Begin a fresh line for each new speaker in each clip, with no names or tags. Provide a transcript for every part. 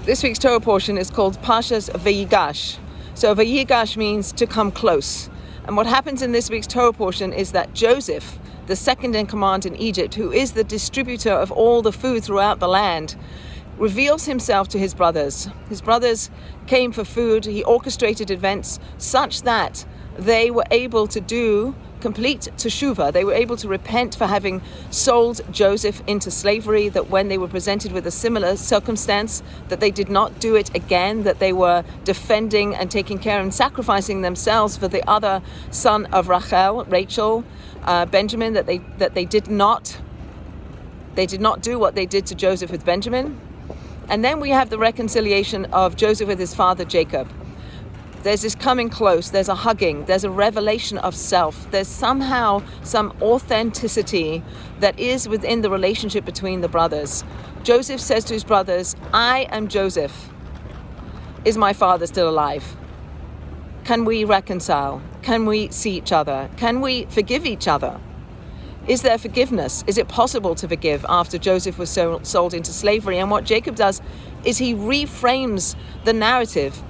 This week's Torah portion is called Parshat Vayigash. So Vayigash means to come close. And what happens in this week's Torah portion is that Joseph, the second in command in Egypt, who is the distributor of all the food throughout the land, reveals himself to his brothers. His brothers came for food. He orchestrated events such that they were able to do complete teshuvah. They were able to repent for having sold Joseph into slavery, that when they were presented with a similar circumstance, that they did not do it again, that they were defending and taking care and sacrificing themselves for the other son of Rachel, Benjamin, that they did not do what they did to Joseph with Benjamin. And then we have the reconciliation of Joseph with his father Jacob. There's this coming close, there's a hugging, there's a revelation of self. There's somehow some authenticity that is within the relationship between the brothers. Joseph says to his brothers, I am Joseph. Is my father still alive? Can we reconcile? Can we see each other? Can we forgive each other? Is there forgiveness? Is it possible to forgive after Joseph was sold into slavery? And what Jacob does is he reframes the narrative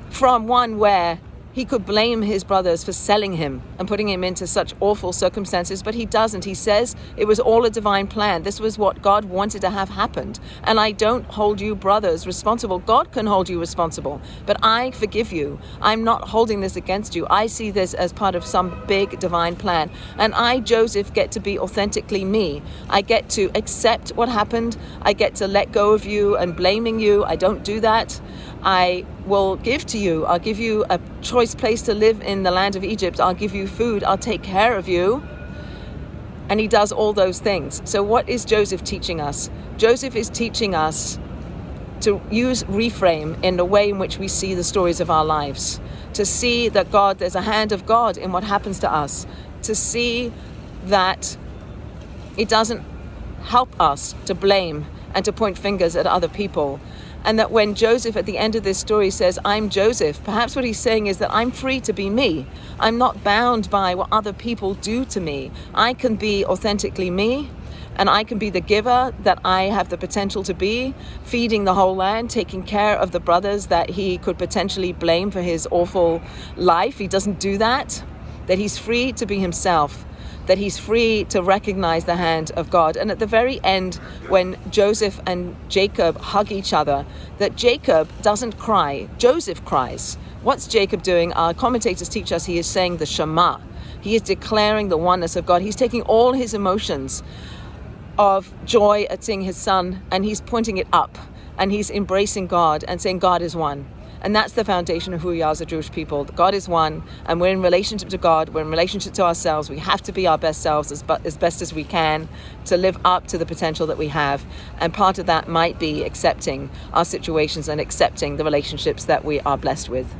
from one where he could blame his brothers for selling him and putting him into such awful circumstances, but he doesn't. He says it was all a divine plan. This was what God wanted to have happened. And I don't hold you brothers responsible. God can hold you responsible, but I forgive you. I'm not holding this against you. I see this as part of some big divine plan. And I, Joseph, get to be authentically me. I get to accept what happened. I get to let go of you and blaming you. I don't do that. I will give to you. I'll give you a choice place to live in the land of Egypt. I'll give you food. I'll take care of you. And he does all those things. So what is Joseph teaching us? Joseph is teaching us to use reframe in the way in which we see the stories of our lives. To see that there's a hand of God in what happens to us. To see that it doesn't help us to blame and to point fingers at other people. And that when Joseph at the end of this story says, I'm Joseph, perhaps what he's saying is that I'm free to be me. I'm not bound by what other people do to me. I can be authentically me, and I can be the giver that I have the potential to be, feeding the whole land, taking care of the brothers that he could potentially blame for his awful life. He doesn't do that. That he's free to be himself. That he's free to recognize the hand of God. And at the very end, when Joseph and Jacob hug each other, that Jacob doesn't cry, Joseph cries. What's Jacob doing? Our commentators teach us he is saying the Shema. He is declaring the oneness of God. He's taking all his emotions of joy at seeing his son, and he's pointing it up, and he's embracing God and saying God is one. And that's the foundation of who we are as a Jewish people. God is one, and we're in relationship to God. We're in relationship to ourselves. We have to be our best selves as best as we can to live up to the potential that we have. And part of that might be accepting our situations and accepting the relationships that we are blessed with.